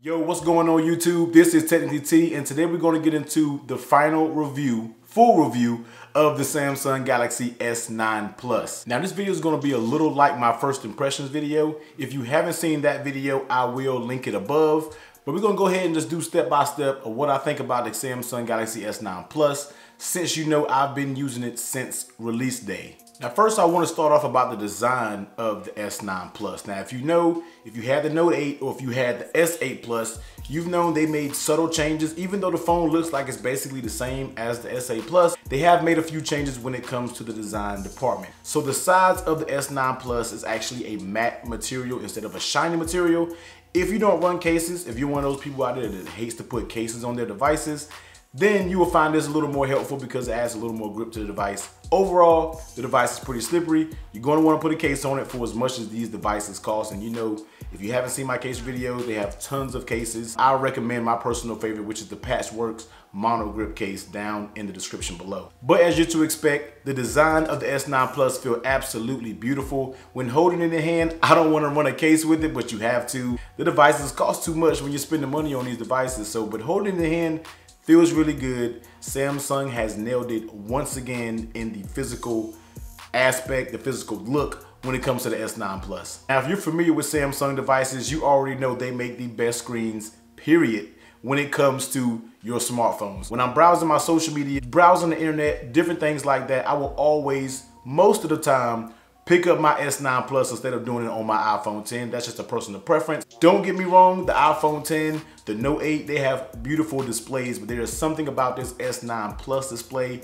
Yo, what's going on YouTube? This is Technically T, and today we're going to get into the final review, full review of the Samsung Galaxy S9 Plus. Now this video is going to be a little like my first impressions video. If you haven't seen that video, I will link it above. But we're going to go ahead and just do step by step of what I think about the Samsung Galaxy S9 Plus, since you know I've been using it since release day. Now first I want to start off about the design of the S9 Plus. Now if you had the Note 8 or if you had the S8 Plus, you've known they made subtle changes. Even though the phone looks like it's basically the same as the S8 Plus, they have made a few changes when it comes to the design department. So the sides of the S9 Plus is actually a matte material instead of a shiny material. If you don't run cases, if you're one of those people out there that hates to put cases on their devices, then you will find this a little more helpful because it adds a little more grip to the device. Overall, the device is pretty slippery. You're going to want to put a case on it for as much as these devices cost. And you know, if you haven't seen my case videos, they have tons of cases. I recommend my personal favorite, which is the Patchworks Mono Grip case, down in the description below. But as you're to expect, the design of the S9 Plus feels absolutely beautiful. When holding it in your hand, I don't want to run a case with it, but you have to. The devices cost too much when you're spending money on these devices. But holding it in your hand feels really good. Samsung has nailed it once again in the physical aspect, the physical look when it comes to the S9 Plus. Now, if you're familiar with Samsung devices, you already know they make the best screens, period, when it comes to your smartphones. When I'm browsing my social media, browsing the internet, different things like that, I will always, most of the time, pick up my S9 Plus instead of doing it on my iPhone 10. That's just a personal preference. Don't get me wrong, the iPhone 10, the Note 8, they have beautiful displays, but there is something about this S9 Plus display.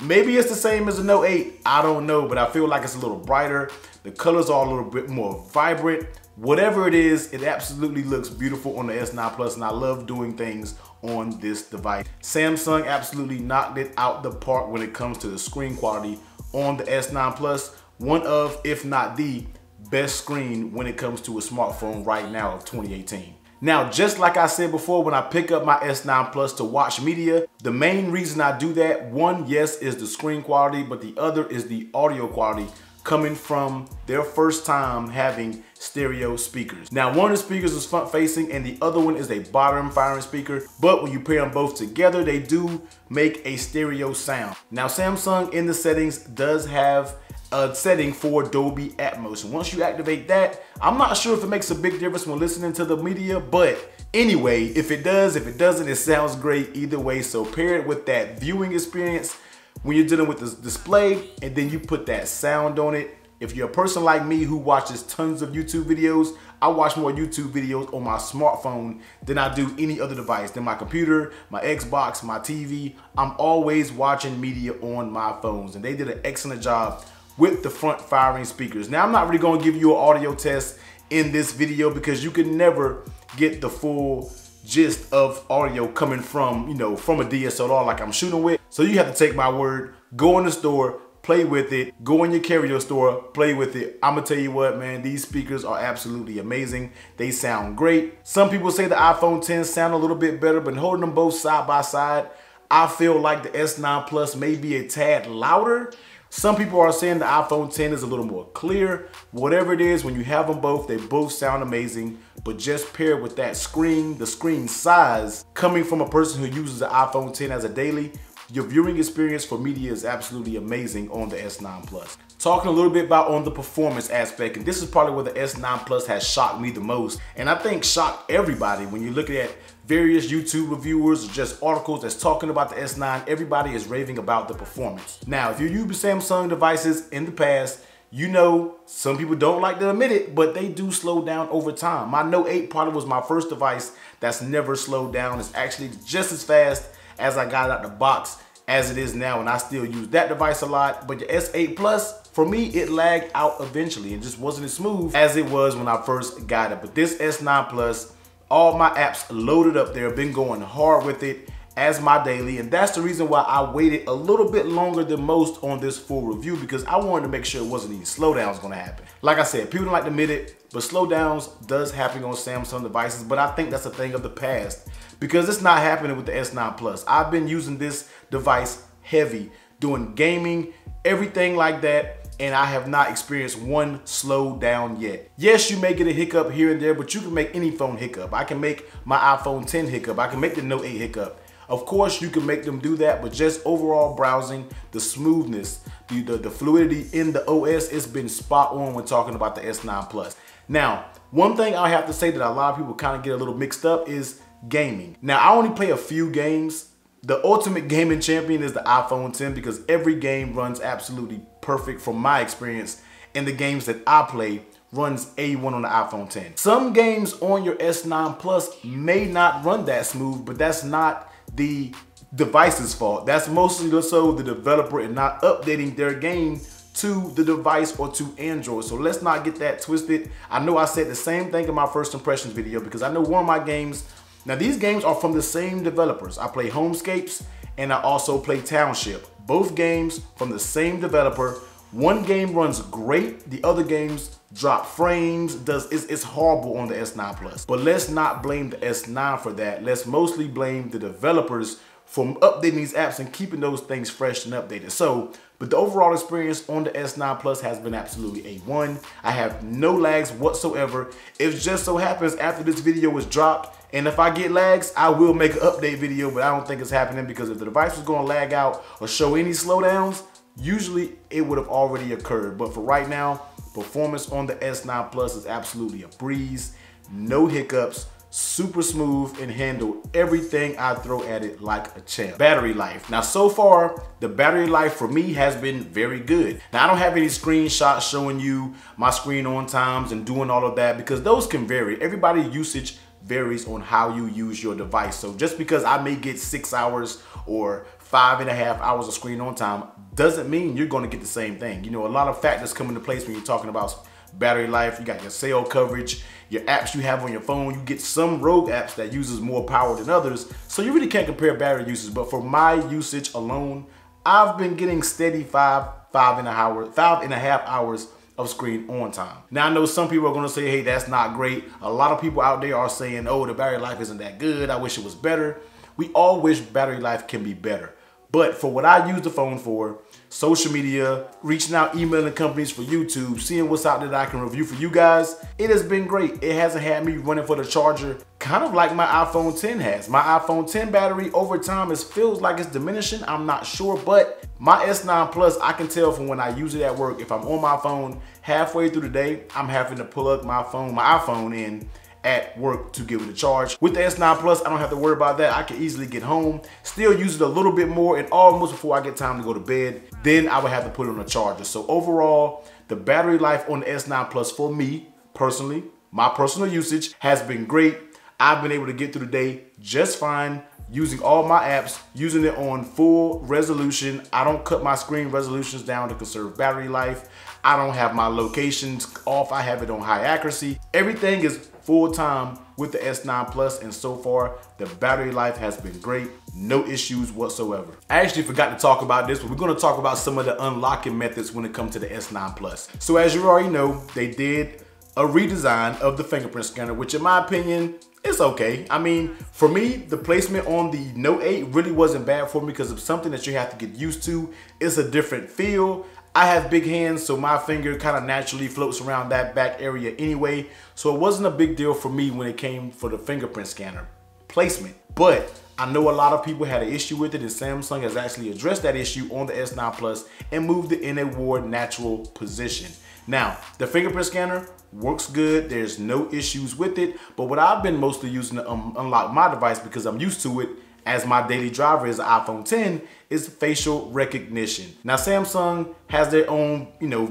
Maybe it's the same as the Note 8, I don't know, but I feel like it's a little brighter. The colors are a little bit more vibrant. Whatever it is, it absolutely looks beautiful on the S9 Plus, and I love doing things on this device. Samsung absolutely knocked it out the park when it comes to the screen quality on the S9 Plus. One of, if not the best screen when it comes to a smartphone right now of 2018. Now, just like I said before, when I pick up my S9 Plus to watch media, the main reason I do that, one, yes, is the screen quality, but the other is the audio quality coming from their first time having stereo speakers. Now, one of the speakers is front facing and the other one is a bottom firing speaker, but when you pair them both together, they do make a stereo sound. Now, Samsung in the settings does have a setting for Dolby Atmos. And once you activate that, I'm not sure if it makes a big difference when listening to the media, but anyway, if it does, if it doesn't, it sounds great either way. So pair it with that viewing experience when you're dealing with this display, and then you put that sound on it. If you're a person like me who watches tons of YouTube videos, I watch more YouTube videos on my smartphone than I do any other device, than my computer, my Xbox, my TV. I'm always watching media on my phones, and they did an excellent job with the front firing speakers. Now, I'm not really gonna give you an audio test in this video because you can never get the full gist of audio coming from, from a DSLR like I'm shooting with. So you have to take my word, go in the store, play with it, go in your carrier store, play with it. I'm gonna tell you what, man, these speakers are absolutely amazing. They sound great. Some people say the iPhone 10 sound a little bit better, but holding them both side by side, I feel like the S9 Plus may be a tad louder. Some people are saying the iPhone 10 is a little more clear. Whatever it is, when you have them both, they both sound amazing. But just paired with that screen, the screen size, coming from a person who uses the iPhone 10 as a daily, your viewing experience for media is absolutely amazing on the S9 Plus. Talking a little bit about on the performance aspect, and this is probably where the S9 Plus has shocked me the most, and I think shocked everybody. When you look at various YouTube reviewers or just articles that's talking about the S9, everybody is raving about the performance. Now, if you use Samsung devices in the past, you know some people don't like to admit it, but they do slow down over time. My Note 8 probably was my first device that's never slowed down. It's actually just as fast as I got it out the box as it is now, and I still use that device a lot. But the S8 Plus, for me, it lagged out eventually and just wasn't as smooth as it was when I first got it. But this S9 Plus, all my apps loaded up there, been going hard with it as my daily, and that's the reason why I waited a little bit longer than most on this full review, because I wanted to make sure it wasn't any slowdowns gonna happen. Like I said, people don't like to admit it, but slowdowns does happen on Samsung devices, but I think that's a thing of the past because it's not happening with the S9 Plus. I've been using this device heavy, doing gaming, everything like that. and I have not experienced one slowdown yet. Yes, you may get a hiccup here and there, but you can make any phone hiccup. I can make my iPhone 10 hiccup. I can make the Note 8 hiccup. Of course, you can make them do that, but just overall browsing, the smoothness, the fluidity in the OS, it's been spot on when talking about the S9 Plus. Now, one thing I have to say that a lot of people kind of get a little mixed up is gaming. Now, I only play a few games. The ultimate gaming champion is the iPhone 10 because every game runs absolutely perfect from my experience, and the games that I play runs A1 on the iPhone 10. Some games on your S9 Plus may not run that smooth, but that's not the device's fault. That's mostly so the developer and not updating their game to the device or to Android. So let's not get that twisted. I know I said the same thing in my first impressions video because I know one of my games, now these games are from the same developers. I play Homescapes and I also play Township. Both games from the same developer. One game runs great, the other games drop frames, it's horrible on the S9 Plus. But let's not blame the S9 for that. Let's mostly blame the developers for updating these apps and keeping those things fresh and updated. So, but the overall experience on the S9 Plus has been absolutely A1. I have no lags whatsoever. It just so happens after this video was dropped, and if I get lags, I will make an update video, but I don't think it's happening because if the device was gonna lag out or show any slowdowns, usually it would have already occurred. But for right now, performance on the S9 Plus is absolutely a breeze. No hiccups, super smooth, and handle everything I throw at it like a champ. Battery life. Now, so far, the battery life for me has been very good. Now, I don't have any screenshots showing you my screen on times and doing all of that because those can vary. Everybody's usage varies on how you use your device. So just because I may get 6 hours or 5.5 hours of screen on time doesn't mean you're going to get the same thing. You know, a lot of factors come into place when you're talking about battery life. You got your cell coverage, your apps you have on your phone. You get some rogue apps that uses more power than others. So you really can't compare battery uses. But for my usage alone, I've been getting steady 5.5 hours of screen on time. Now, I know some people are gonna say, hey, that's not great. A lot of people out there are saying, oh, the battery life isn't that good. I wish it was better. We all wish battery life can be better. But for what I use the phone for, social media, reaching out, emailing companies for YouTube, seeing what's out there that I can review for you guys, it has been great. It hasn't had me running for the charger, kind of like my iPhone 10 has. My iPhone 10 battery over time feels like it's diminishing. I'm not sure, but my S9 Plus, I can tell from when I use it at work, if I'm on my phone halfway through the day, I'm having to plug my iPhone in at work to give it a charge. With the S9 Plus, I don't have to worry about that. I can easily get home, still use it a little bit more, and almost before I get time to go to bed, then I would have to put it on a charger. So overall, the battery life on the S9 Plus for me, personally, my personal usage has been great. I've been able to get through the day just fine, using all my apps, using it on full resolution. I don't cut my screen resolutions down to conserve battery life. I don't have my locations off. I have it on high accuracy. Everything is full time with the S9 Plus, and so far the battery life has been great. No issues whatsoever. I actually forgot to talk about this, but we're gonna talk about some of the unlocking methods when it comes to the S9 Plus. So as you already know, they did a redesign of the fingerprint scanner, which in my opinion, it's okay. I mean, for me, the placement on the Note 8 really wasn't bad for me because of something that you have to get used to. It's a different feel. I have big hands, so my finger kind of naturally floats around that back area anyway. So it wasn't a big deal for me when it came for the fingerprint scanner placement. But I know a lot of people had an issue with it, and Samsung has actually addressed that issue on the S9 Plus and moved it in a more natural position. Now, the fingerprint scanner works good. There's no issues with it. But what I've been mostly using to unlock my device, because I'm used to it as my daily driver is the iPhone 10, is facial recognition. Now, Samsung has their own,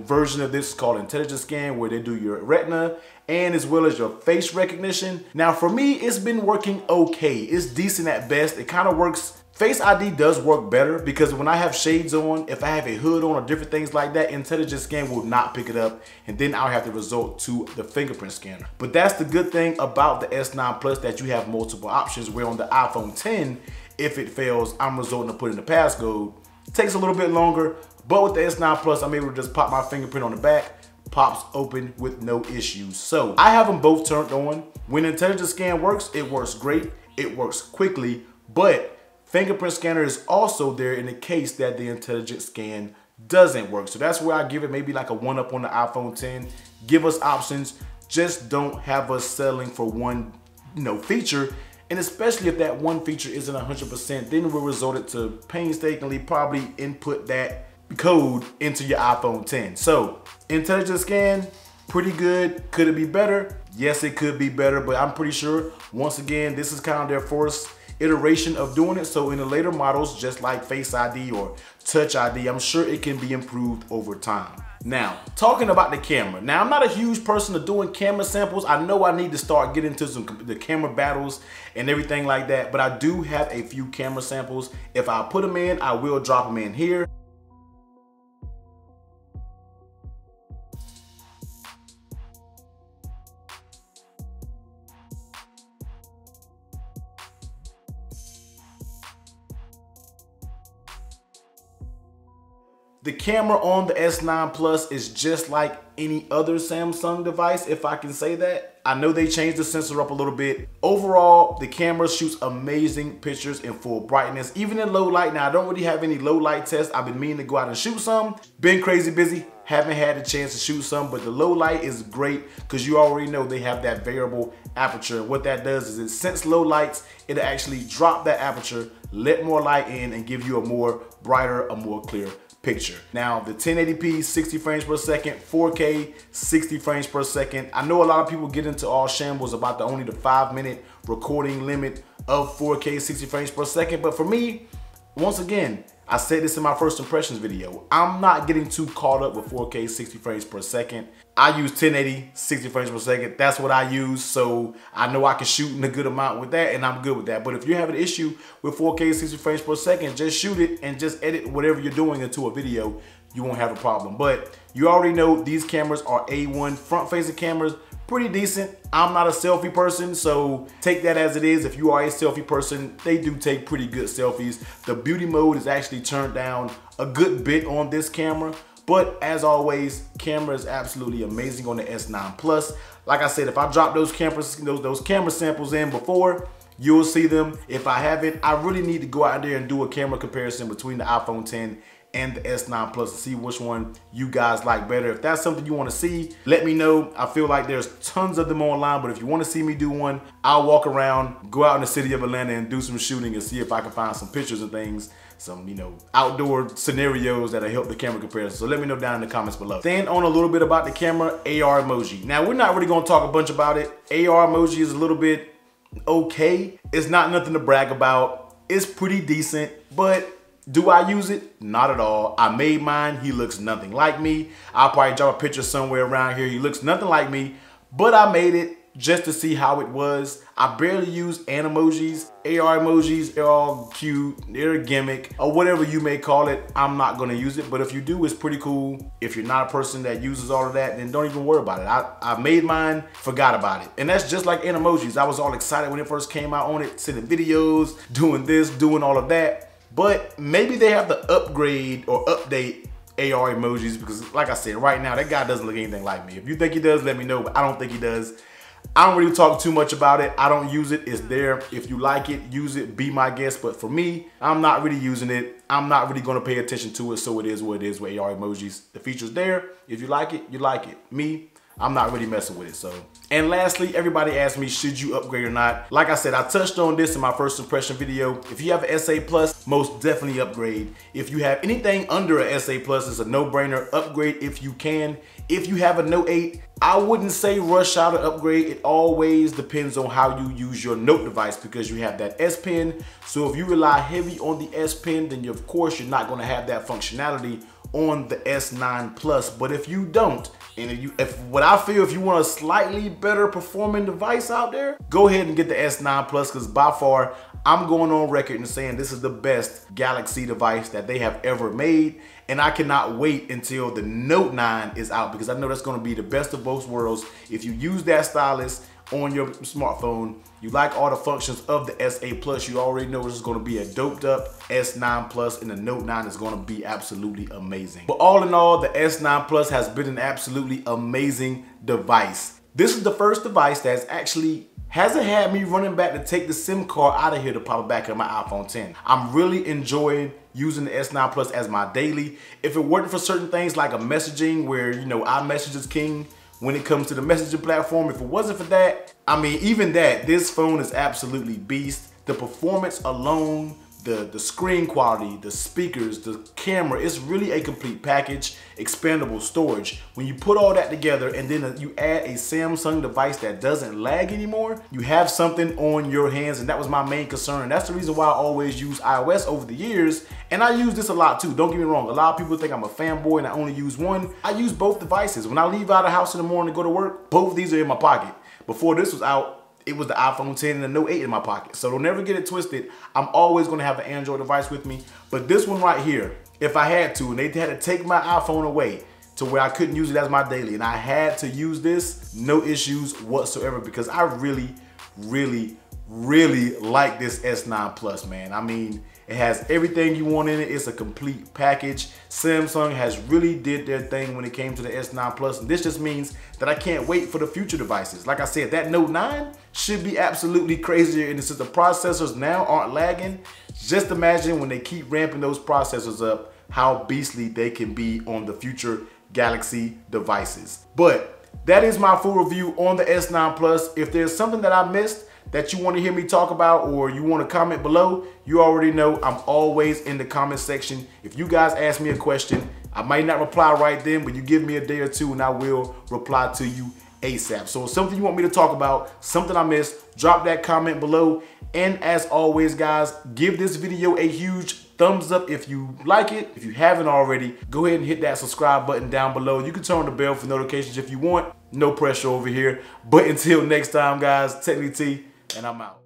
version of this called Intelligent Scan, where they do your retina and as well as your face recognition. Now, for me, it's been working okay. It's decent at best. It kind of works. Face ID does work better because when I have shades on, if I have a hood on or different things like that, Intelligent Scan will not pick it up, and then I'll have to resort to the fingerprint scanner. But that's the good thing about the S9 Plus, that you have multiple options, where on the iPhone 10, if it fails, I'm resorting to putting the passcode. It takes a little bit longer, but with the S9 Plus, I'm able to just pop my fingerprint on the back, pops open with no issues. So I have them both turned on. When Intelligent Scan works, it works great. It works quickly, but fingerprint scanner is also there in the case that the Intelligent Scan doesn't work. So that's where I give it maybe like a 1-up on the iPhone 10. Give us options, just don't have us settling for one, feature. And especially if that one feature isn't 100%, then we're resorted to painstakingly probably input that code into your iPhone 10. So intelligent scan, pretty good. Could it be better? Yes, it could be better, but I'm pretty sure, once again, this is kind of their first iteration of doing it. So in the later models, just like Face ID or Touch ID, I'm sure it can be improved over time. Now, talking about the camera. Now, I'm not a huge person of doing camera samples. I know I need to start getting into the camera battles and everything like that, but I do have a few camera samples. If I put them in, I will drop them in here. The camera on the S9 Plus is just like any other Samsung device, if I can say that. I know they changed the sensor up a little bit. Overall, the camera shoots amazing pictures in full brightness, even in low light. Now, I don't really have any low light tests. I've been meaning to go out and shoot some. Been crazy busy, haven't had the chance to shoot some, but the low light is great because you already know they have that variable aperture. What that does is it sense low lights, it'll actually drop that aperture, let more light in, and give you a more brighter, a more clear picture. Now, the 1080p 60 frames per second, 4K 60 frames per second. I know a lot of people get into all shambles about only the 5-minute recording limit of 4K 60 frames per second, but for me, once again, I said this in my first impressions video, I'm not getting too caught up with 4K 60 frames per second. I use 1080 60 frames per second. That's what I use, so I know I can shoot in a good amount with that, and I'm good with that. But if you have an issue with 4K 60 frames per second, just shoot it and just edit whatever you're doing into a video. You won't have a problem. But you already know these cameras are A1 front-facing cameras, pretty decent. I'm not a selfie person, so take that as it is. If you are a selfie person, they do take pretty good selfies. The beauty mode is actually turned down a good bit on this camera, but as always, camera is absolutely amazing on the S9 Plus. Like I said, if I drop those camera samples in before, you'll see them. If I haven't, I really need to go out there and do a camera comparison between the iPhone 10 and the S9 Plus to see which one you guys like better. If that's something you want to see, let me know. I feel like there's tons of them online, but if you want to see me do one, I'll walk around, go out in the city of Atlanta and do some shooting and see if I can find some pictures and things, some, outdoor scenarios that'll help the camera comparison. So let me know down in the comments below. Staying on a little bit about the camera, AR emoji. Now, we're not really gonna talk a bunch about it. AR emoji is a little bit okay. It's not nothing to brag about. It's pretty decent, but do I use it? Not at all. I made mine. He looks nothing like me. I'll probably drop a picture somewhere around here. He looks nothing like me, but I made it just to see how it was. I barely use animojis. AR emojis are all cute. They're a gimmick or whatever you may call it. I'm not gonna use it, but if you do, it's pretty cool. If you're not a person that uses all of that, then don't even worry about it. I made mine, forgot about it. And that's just like animojis. I was all excited when it first came out on it, sending videos, doing this, doing all of that. But maybe they have to upgrade or update AR emojis because, like I said, right now, that guy doesn't look anything like me. If you think he does, let me know, but I don't think he does. I don't really talk too much about it. I don't use it. It's there. If you like it, use it. Be my guest. But for me, I'm not really using it. I'm not really going to pay attention to it, so it is what it is with AR emojis. The feature's there. If you like it, you like it. Me, I'm not really messing with it, so. And lastly, everybody asked me, should you upgrade or not? Like I said, I touched on this in my first impression video. If you have an SA Plus, most definitely upgrade. If you have anything under a SA Plus, it's a no-brainer. Upgrade if you can. If you have a Note 8, I wouldn't say rush out an upgrade. It always depends on how you use your Note device because you have that S Pen. So if you rely heavy on the S Pen, then of course you're not gonna have that functionality on the S9 Plus. But if you don't, and if you want a slightly better performing device out there, go ahead and get the S9 Plus because by far, I'm going on record and saying this is the best Galaxy device that they have ever made. And I cannot wait until the Note 9 is out because I know that's gonna be the best of both worlds. If you use that stylus on your smartphone, you like all the functions of the SA Plus, you already know this is gonna be a doped up S9 Plus and the Note 9 is gonna be absolutely amazing. But all in all, the S9 Plus has been an absolutely amazing device. This is the first device that's actually hasn't had me running back to take the SIM card out of here to pop it back in my iPhone 10. I'm really enjoying using the S9 Plus as my daily. If it weren't for certain things like a messaging where, you know, iMessage is king when it comes to the messaging platform, if it wasn't for that, I mean, even that, this phone is absolutely beast. The performance alone, the screen quality, the speakers, the camera, it's really a complete package. Expandable storage. When you put all that together and then you add a Samsung device that doesn't lag anymore, you have something on your hands, and that was my main concern. That's the reason why I always use iOS over the years, and I use this a lot too. Don't get me wrong, a lot of people think I'm a fanboy and I only use one. I use both devices. When I leave out of the house in the morning to go to work, both of these are in my pocket. Before this was out, it was the iPhone 10 and the Note 8 in my pocket. So don't ever get it twisted. I'm always gonna have an Android device with me. But this one right here, if I had to, and they had to take my iPhone away to where I couldn't use it as my daily, and I had to use this, no issues whatsoever, because I really, really, really like this S9 Plus, man. I mean, it has everything you want in it. It's a complete package. Samsung has really did their thing when it came to the S9 Plus, and this just means that I can't wait for the future devices. Like I said, that Note 9 should be absolutely crazier, and since the processors now aren't lagging, just imagine when they keep ramping those processors up, how beastly they can be on the future Galaxy devices. But that is my full review on the S9 Plus. If there's something that I missed that you want to hear me talk about, or you want to comment below, you already know I'm always in the comment section. If you guys ask me a question, I might not reply right then, but you give me a day or two and I will reply to you ASAP. So if something you want me to talk about, something I missed, drop that comment below. And as always, guys, give this video a huge thumbs up if you like it. If you haven't already, go ahead and hit that subscribe button down below. You can turn on the bell for notifications if you want. No pressure over here. But until next time, guys, Technically T, and I'm out.